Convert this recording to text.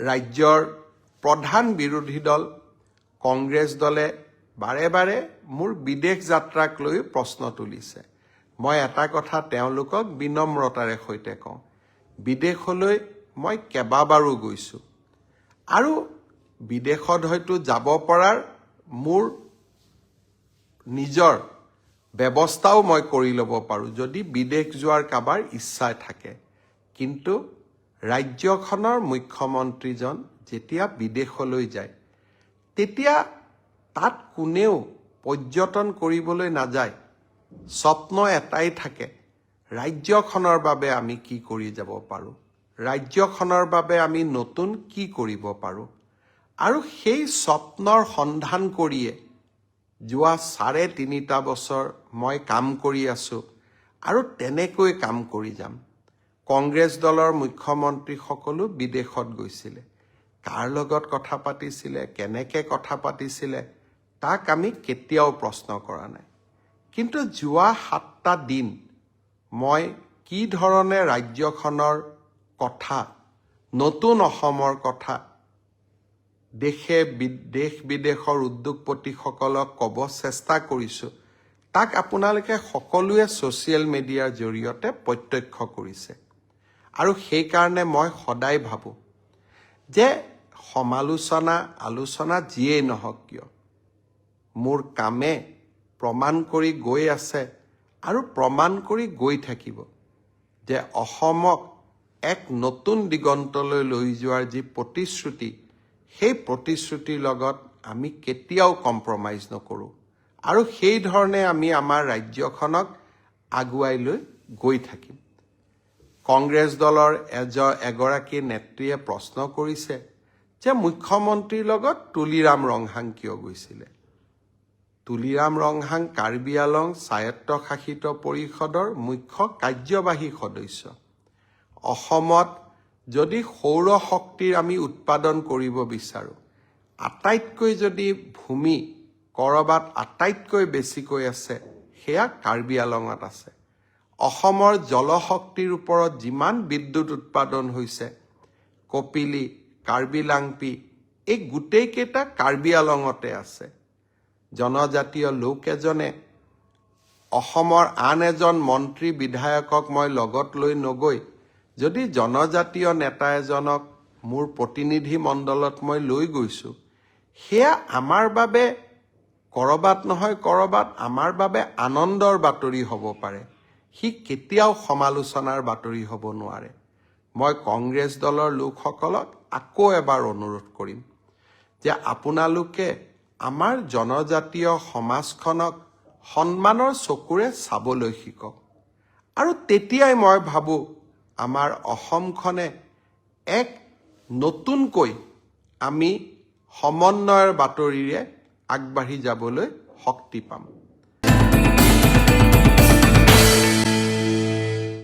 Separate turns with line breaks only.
ৰাজ্যৰ প্ৰধান বিৰোধী দল কংগ্ৰেছ দলে বাৰে বাৰে মোৰ বিদেশ যাত্ৰাক লৈ প্ৰশ্ন তুলিছে। মই এটা কথা তেওঁলোকক বিনম্ৰতাৰে সৈতে কওঁ, বিদেশলৈ মই কেইবাবাৰো গৈছোঁ আৰু বিদেশত হয়তো যাব পৰাৰ মোৰ নিজৰ ব্যৱস্থাও মই কৰি ল'ব পাৰোঁ যদি বিদেশ যোৱাৰ কাৰোবাৰ ইচ্ছা থাকে। কিন্তু ৰাজ্যখনৰ মুখ্যমন্ত্ৰীজন যেতিয়া বিদেশলৈ যায় তেতিয়া তাত কোনেও পৰ্যটন কৰিবলৈ নাযায়। স্বপ্ন এটাই থাকে, ৰাজ্যখনৰ বাবে আমি কি কৰি যাব পাৰোঁ, ৰাজ্যখনৰ বাবে আমি নতুন কি কৰিব পাৰোঁ। আৰু সেই স্বপ্নৰ সন্ধান কৰিয়ে যোৱা 3.5 বছৰ মই কাম কৰি আছোঁ আৰু তেনেকৈ কাম কৰি যাম। কংগ্ৰেছ দলৰ মুখ্যমন্ত্ৰীসকলো বিদেশত গৈছিলে, কাৰ লগত কথা পাতিছিলে, কেনেকৈ কথা পাতিছিলে তাক আমি কেতিয়াও প্ৰশ্ন কৰা নাই। কিন্তু যোৱা 7টা দিন মই কি ধৰণে ৰাজ্যখনৰ কথা, নতুন অসমৰ কথা দেশ বিদেশৰ উদ্যোগপতিসকলক ক'ব চেষ্টা কৰিছোঁ, তাক আপোনালোকে সকলোৱে ছ'চিয়েল মিডিয়াৰ জৰিয়তে প্ৰত্যক্ষ কৰিছে। আৰু সেইকাৰণে মই সদায় ভাবোঁ যে আলোচনা যিয়েই নহওক কিয়, মোৰ কামে প্ৰমাণ কৰি গৈ আছে আৰু প্ৰমাণ কৰি গৈ থাকিব যে অসমক এক নতুন দিগন্তলৈ লৈ যোৱাৰ যি প্ৰতিশ্ৰুতি, সেই প্ৰতিশ্ৰুতিৰ লগত আমি কেতিয়াও কম্প্ৰমাইজ নকৰোঁ আৰু সেই ধৰণে আমি আমাৰ ৰাজ্যখনক আগুৱাই লৈ গৈ থাকিম। কংগ্ৰেছ দলৰ এগৰাকী নেত্ৰীয়ে প্ৰশ্ন কৰিছে যে মুখ্যমন্ত্ৰীৰ লগত তুলিৰাম ৰংহাং কিয় গৈছিলে। তুলিৰাম ৰংহাং কাৰ্বি আংলং স্বায়ত্তশাসিত পৰিষদৰ মুখ্য কাৰ্যবাহী সদস্য। অসমত যদি সৌৰ শক্তিৰ আমি উৎপাদন কৰিব বিচাৰোঁ, আটাইতকৈ যদি ভূমি ক'ৰবাত আটাইতকৈ বেছিকৈ আছে সেয়া কাৰ্বি আংলঙত আছে। অসমৰ জলশক্তিৰ ওপৰত যিমান বিদ্যুৎ উৎপাদন হৈছে, কপিলী, কাৰ্বি লাংপি, এই গোটেইকেইটা কাৰ্বি আংলঙতে আছে। জনজাতীয় লোক এজনে অসমৰ আন এজন মন্ত্ৰী বিধায়কক মই লগত লৈ নগৈ যদি জনজাতীয় নেতা এজনক মোৰ প্ৰতিনিধি মণ্ডলত মই লৈ গৈছোঁ, সেয়া আমাৰ বাবে ক'ৰবাত নহয় ক'ৰবাত আমাৰ বাবে আনন্দৰ বাতৰি হ'ব পাৰে, সি কেতিয়াও সমালোচনাৰ বাতৰি হ'ব নোৱাৰে। মই কংগ্ৰেছ দলৰ লোকসকলক আকৌ এবাৰ অনুৰোধ কৰিম যে আপোনালোকে আমাৰ জনজাতীয় সমাজখনক সন্মানৰ চকুৰে চাবলৈ শিকক আৰু তেতিয়াই মই ভাবোঁ আমাৰ অসমখনে এক নতুনকৈ আমি সমন্বয়ৰ বাতৰিৰে আগবাঢ়ি যাবলৈ শক্তি পাম।